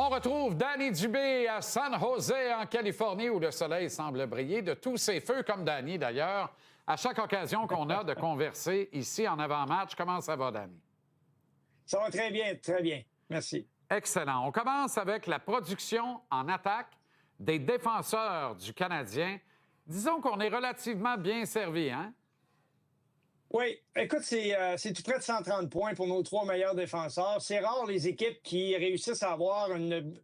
On retrouve Danny Dubé à San Jose, en Californie, où le soleil semble briller de tous ses feux, comme Danny d'ailleurs, à chaque occasion qu'on a de converser ici en avant-match. Comment ça va, Danny? Ça va très bien, très bien. Merci. Excellent. On commence avec la production en attaque des défenseurs du Canadien. Disons qu'on est relativement bien servi, hein? Oui, écoute, c'est tout près de 130 points pour nos trois meilleurs défenseurs. C'est rare les équipes qui réussissent à avoir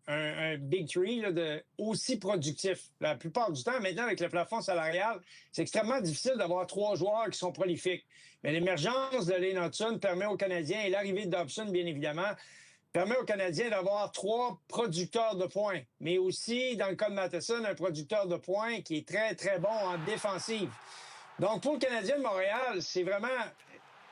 un Big Three là, aussi productif. La plupart du temps, maintenant, avec le plafond salarial, c'est extrêmement difficile d'avoir trois joueurs qui sont prolifiques. Mais l'émergence de Lane Hutson permet aux Canadiens, et l'arrivée de Dobson, bien évidemment, permet aux Canadiens d'avoir trois producteurs de points. Mais aussi, dans le cas de Matheson, un producteur de points qui est très, très bon en défensive. Donc, pour le Canadien de Montréal, c'est vraiment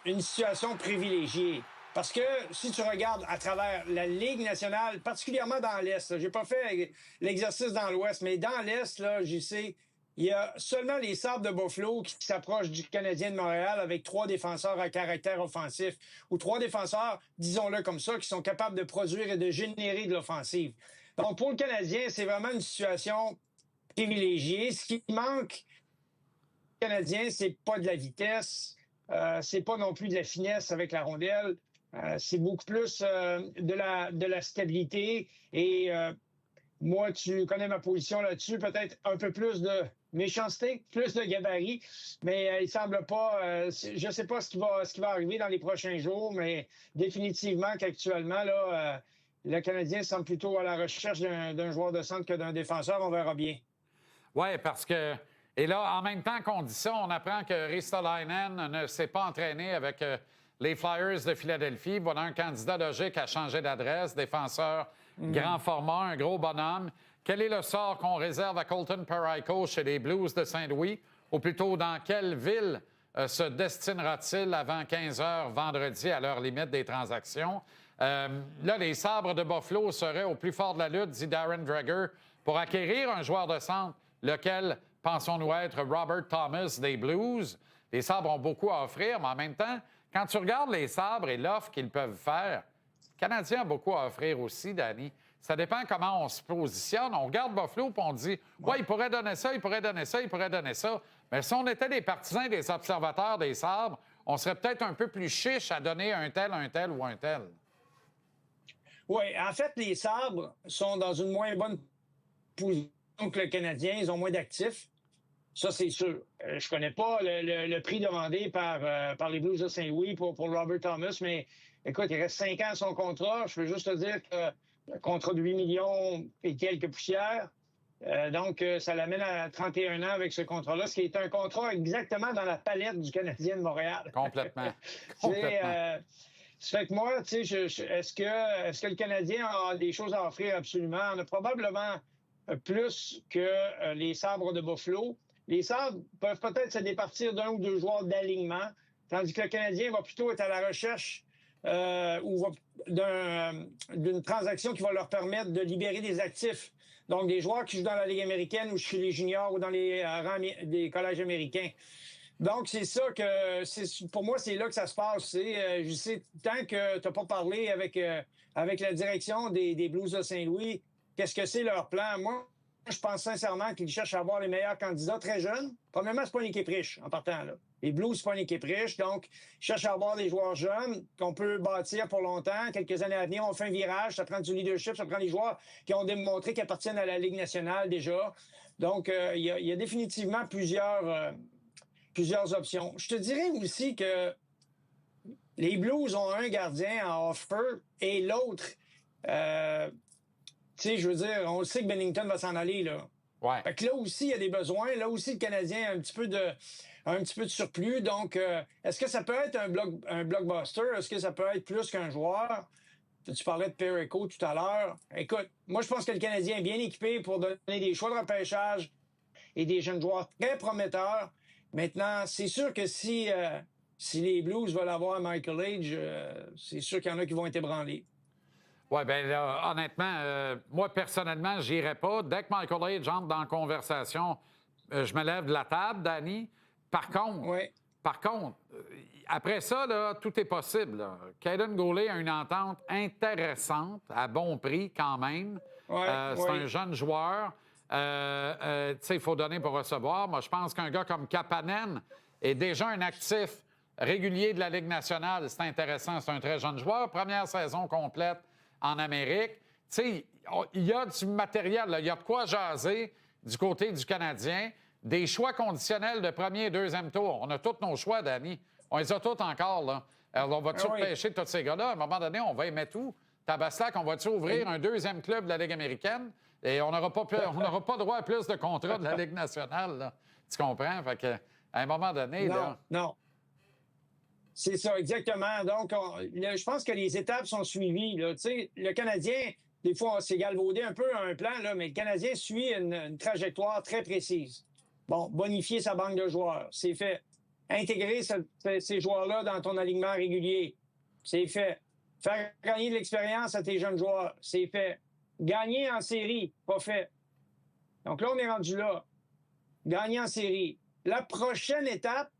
une situation privilégiée. Parce que si tu regardes à travers la Ligue nationale, particulièrement dans l'Est, j'ai pas fait l'exercice dans l'Ouest, mais dans l'Est, là, j'y sais, il y a seulement les Sabres de Buffalo qui s'approchent du Canadien de Montréal avec trois défenseurs à caractère offensif, ou trois défenseurs, disons-le comme ça, qui sont capables de produire et de générer de l'offensive. Donc, pour le Canadien, c'est vraiment une situation privilégiée. Ce qui manque Canadien, c'est pas de la vitesse, c'est pas non plus de la finesse avec la rondelle, c'est beaucoup plus de la stabilité. Et moi, tu connais ma position là-dessus, peut-être un peu plus de méchanceté, plus de gabarit, mais il semble pas. Je sais pas ce qui va arriver dans les prochains jours, mais définitivement qu'actuellement là, le Canadien semble plutôt à la recherche d'un joueur de centre que d'un défenseur. On verra bien. Oui, parce que... Et là, en même temps qu'on dit ça, on apprend que Ristolainen ne s'est pas entraîné avec les Flyers de Philadelphie. Voilà un candidat logique à changer d'adresse, défenseur grand format, un gros bonhomme. Quel est le sort qu'on réserve à Colton Parayko chez les Blues de Saint-Louis? Ou plutôt, dans quelle ville se destinera-t-il avant 15 heures vendredi à l'heure limite des transactions? Là, les Sabres de Buffalo seraient au plus fort de la lutte, dit Darren Dreger, pour acquérir un joueur de centre, lequel... pensons-nous être Robert Thomas des Blues. Les Sabres ont beaucoup à offrir, mais en même temps, quand tu regardes les Sabres et l'offre qu'ils peuvent faire, le Canadien a beaucoup à offrir aussi, Danny. Ça dépend comment on se positionne. On regarde Buffalo et on dit « Ouais, il pourrait donner ça, il pourrait donner ça, il pourrait donner ça. » Mais si on était des partisans, des observateurs des Sabres, on serait peut-être un peu plus chiche à donner un tel ou un tel. Oui, en fait, les Sabres sont dans une moins bonne position que le Canadien. Ils ont moins d'actifs. Ça, c'est sûr. Je connais pas le prix demandé par les Blues de Saint-Louis pour Robert Thomas, mais écoute, il reste 5 ans à son contrat. Je veux juste te dire que le contrat de 8 millions et quelques poussières. Donc, ça l'amène à 31 ans avec ce contrat-là, ce qui est un contrat exactement dans la palette du Canadien de Montréal. Complètement. Ça fait que moi, tu sais, est-ce que le Canadien a des choses à offrir? Absolument. On a probablement plus que les Sabres de Buffalo. Les Sabres peuvent peut-être se départir d'un ou deux joueurs d'alignement, tandis que le Canadien va plutôt être à la recherche d'une transaction qui va leur permettre de libérer des actifs. Donc, des joueurs qui jouent dans la Ligue américaine ou chez les juniors ou dans les rangs des collèges américains. Donc, c'est ça que... pour moi, c'est là que ça se passe. Je sais, tant que tu n'as pas parlé avec la direction des Blues de Saint-Louis, qu'est-ce que c'est leur plan? Moi, je pense sincèrement qu'ils cherchent à avoir les meilleurs candidats très jeunes. Premièrement, c'est pas une équipe riche en partant là. Les Blues, c'est pas une équipe riche, donc ils cherchent à avoir des joueurs jeunes qu'on peut bâtir pour longtemps. Quelques années à venir, on fait un virage, ça prend du leadership, ça prend des joueurs qui ont démontré qu'ils appartiennent à la Ligue nationale déjà. Donc, il y a définitivement plusieurs options. Je te dirais aussi que les Blues ont un gardien en offer et l'autre... tu sais, je veux dire, on sait que Bennington va s'en aller, là. Ouais. Fait que là aussi, il y a des besoins. Là aussi, le Canadien a un petit peu de surplus. Donc, est-ce que ça peut être un blockbuster? Est-ce que ça peut être plus qu'un joueur? Tu parlais de Parayko tout à l'heure. Écoute, moi, je pense que le Canadien est bien équipé pour donner des choix de repêchage et des jeunes joueurs très prometteurs. Maintenant, c'est sûr que si les Blues veulent avoir Michael Age, c'est sûr qu'il y en a qui vont être ébranlés. Oui, bien là, honnêtement, moi, personnellement, je n'irai pas. Dès que Michael Age entre dans la conversation, je me lève de la table, Danny. Par contre, par contre, après ça, là, tout est possible. Caden Goulet a une entente intéressante, à bon prix quand même. C'est un jeune joueur. Il faut donner pour recevoir. Moi, je pense qu'un gars comme Kapanen est déjà un actif régulier de la Ligue nationale. C'est intéressant. C'est un très jeune joueur. Première saison complète en Amérique. Il y a du matériel. Il y a de quoi jaser du côté du Canadien. Des choix conditionnels de premier et deuxième tour. On a tous nos choix, Danny. On les a tous encore, là. Alors, on va toujours pêcher tous ces gars-là. À un moment donné, on va y mettre tout. Tabaslac, on va-tu ouvrir un deuxième club de la Ligue américaine? Et on n'aura pas droit à plus de contrats de la Ligue nationale, là. Tu comprends? Fait que, à un moment donné, Non. C'est ça, exactement. Donc, je pense que les étapes sont suivies. Là. Le Canadien, des fois, on s'est galvaudé un peu à un plan, là, mais le Canadien suit une trajectoire très précise. Bon, bonifier sa banque de joueurs, c'est fait. Intégrer ces joueurs-là dans ton alignement régulier, c'est fait. Faire gagner de l'expérience à tes jeunes joueurs, c'est fait. Gagner en série, pas fait. Donc là, on est rendu là. Gagner en série. La prochaine étape,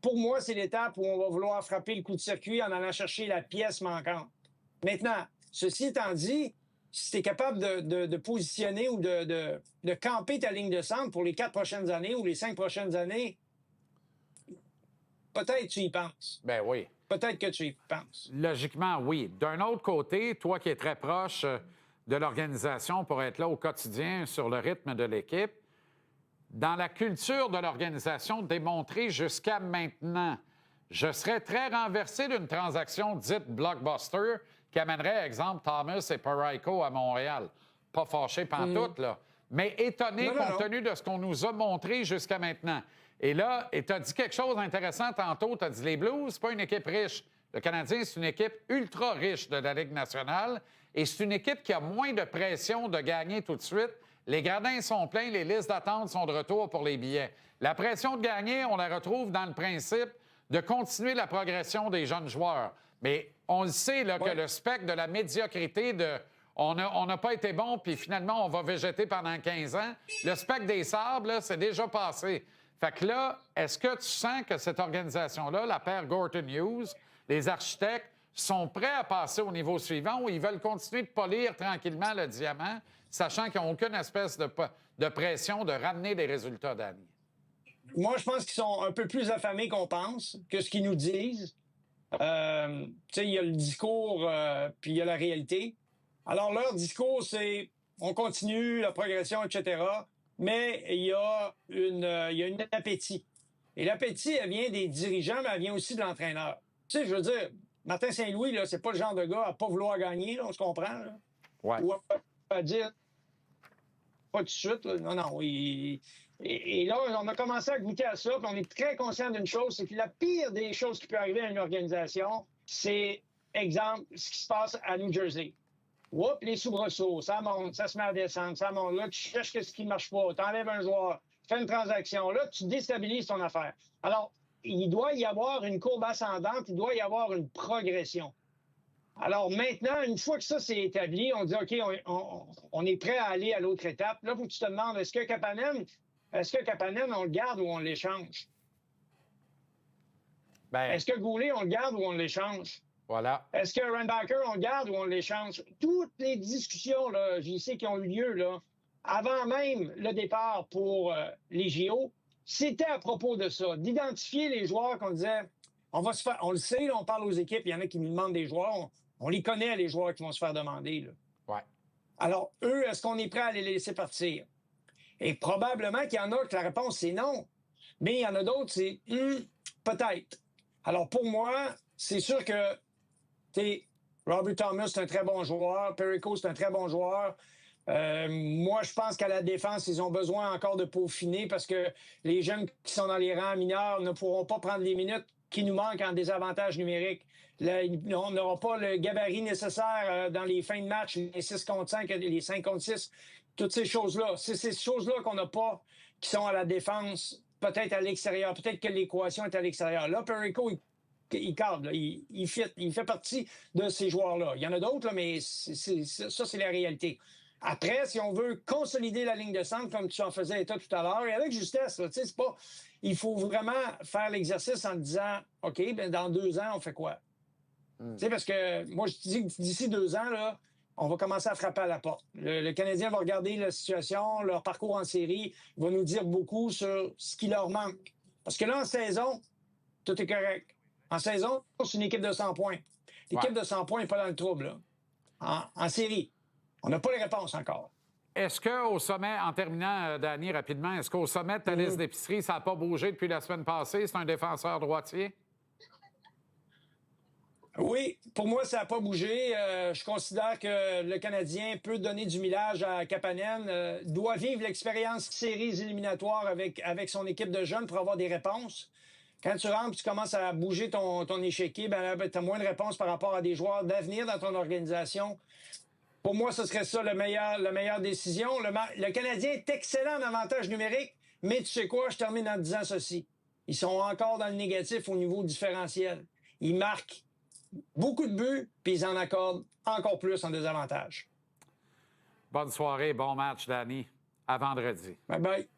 pour moi, c'est l'étape où on va vouloir frapper le coup de circuit en allant chercher la pièce manquante. Maintenant, ceci étant dit, si tu es capable de positionner ou de camper ta ligne de centre pour les 4 prochaines années ou les 5 prochaines années, peut-être tu y penses. Ben oui. Peut-être que tu y penses. Logiquement, oui. D'un autre côté, toi qui es très proche de l'organisation pour être là au quotidien sur le rythme de l'équipe, dans la culture de l'organisation démontrée jusqu'à maintenant, je serais très renversé d'une transaction dite blockbuster qui amènerait, exemple, Thomas et Parayko à Montréal. Pas fâché pantoute, là, mais étonné compte tenu de ce qu'on nous a montré jusqu'à maintenant. Et là, tu as dit quelque chose d'intéressant tantôt. Tu as dit les Blues, c'est pas une équipe riche. Le Canadien, c'est une équipe ultra riche de la Ligue nationale et c'est une équipe qui a moins de pression de gagner tout de suite. Les gradins sont pleins, les listes d'attente sont de retour pour les billets. La pression de gagner, on la retrouve dans le principe de continuer la progression des jeunes joueurs. Mais on le sait là, que le spectre de la médiocrité de on n'a pas été bon, puis finalement, on va végéter pendant 15 ans, le spectre des sables, là, c'est déjà passé. Fait que là, est-ce que tu sens que cette organisation-là, la paire Gorton Hughes, les architectes, sont prêts à passer au niveau suivant ou ils veulent continuer de polir tranquillement le diamant, sachant qu'ils n'ont aucune espèce de pression de ramener des résultats d'année? Moi, je pense qu'ils sont un peu plus affamés qu'on pense que ce qu'ils nous disent. Tu sais, il y a le discours, puis il y a la réalité. Alors, leur discours, c'est on continue la progression, etc., mais il y a un appétit. Et l'appétit, elle vient des dirigeants, mais elle vient aussi de l'entraîneur. Tu sais, je veux dire, Martin Saint-Louis, là, c'est pas le genre de gars à pas vouloir gagner, là, on se comprend, là. Ouais. Ou à dire pas tout de suite, là. Non. Et là, on a commencé à goûter à ça, puis on est très conscient d'une chose, c'est que la pire des choses qui peut arriver à une organisation, c'est, exemple, ce qui se passe à New Jersey. Oups, les soubresauts, ça monte, ça se met à descendre, ça monte. Là, tu cherches ce qui ne marche pas, tu enlèves un joueur, tu fais une transaction. Là, tu déstabilises ton affaire. Alors, il doit y avoir une courbe ascendante, il doit y avoir une progression. Alors maintenant, une fois que ça s'est établi, on dit OK, on est prêt à aller à l'autre étape. Là, il faut que tu te demandes, est-ce que Kapanen, on le garde ou on l'échange? Est-ce que Goulet, on le garde ou on l'échange? Voilà. Est-ce que Reinbacher, on le garde ou on l'échange? Toutes les discussions, là, j'y sais, qui ont eu lieu, là, avant même le départ pour les JO, c'était à propos de ça, d'identifier les joueurs qu'on disait, on le sait, là, on parle aux équipes, il y en a qui nous demandent des joueurs, on les connaît, les joueurs qui vont se faire demander. Là. Ouais. Alors, eux, est-ce qu'on est prêt à les laisser partir? Et probablement qu'il y en a que la réponse, c'est non. Mais il y en a d'autres, c'est peut-être. Alors, pour moi, c'est sûr que Robert Thomas, c'est un très bon joueur. Parayko, c'est un très bon joueur. Moi, je pense qu'à la défense, ils ont besoin encore de peaufiner parce que les jeunes qui sont dans les rangs mineurs ne pourront pas prendre les minutes qui nous manquent en désavantage numérique. Là, on n'aura pas le gabarit nécessaire dans les fins de match, les 6 contre 5, les 5 contre 6, toutes ces choses-là. C'est ces choses-là qu'on n'a pas, qui sont à la défense, peut-être à l'extérieur. Peut-être que l'équation est à l'extérieur. Là, Parayko, il cadre, là, il fait partie de ces joueurs-là. Il y en a d'autres, là, mais ça, c'est la réalité. Après, si on veut consolider la ligne de centre, comme tu en faisais état tout à l'heure, et avec justesse, là, c'est pas... il faut vraiment faire l'exercice en disant, OK, ben dans 2 ans, on fait quoi? Tu sais, parce que moi, je dis que d'ici 2 ans, là, on va commencer à frapper à la porte. Le Canadien va regarder la situation, leur parcours en série, il va nous dire beaucoup sur ce qui leur manque. Parce que là, en saison, tout est correct. En saison, c'est une équipe de 100 points. L'équipe de 100 points n'est pas dans le trouble, là. En série, on n'a pas les réponses encore. Est-ce qu'au sommet, en terminant, Danny, rapidement, est-ce qu'au sommet de ta liste d'épicerie, ça n'a pas bougé depuis la semaine passée? C'est un défenseur droitier? Oui, pour moi, ça n'a pas bougé. Je considère que le Canadien peut donner du millage à Kapanen, doit vivre l'expérience séries éliminatoires avec son équipe de jeunes pour avoir des réponses. Quand tu rentres et tu commences à bouger ton échiquier, ben, tu as moins de réponses par rapport à des joueurs d'avenir dans ton organisation. Pour moi, ce serait ça la meilleure décision. Le Canadien est excellent en avantage numérique, mais tu sais quoi, je termine en disant ceci. Ils sont encore dans le négatif au niveau différentiel. Ils marquent beaucoup de buts, puis ils en accordent encore plus en désavantage. Bonne soirée, bon match, Danny. À vendredi. Bye bye.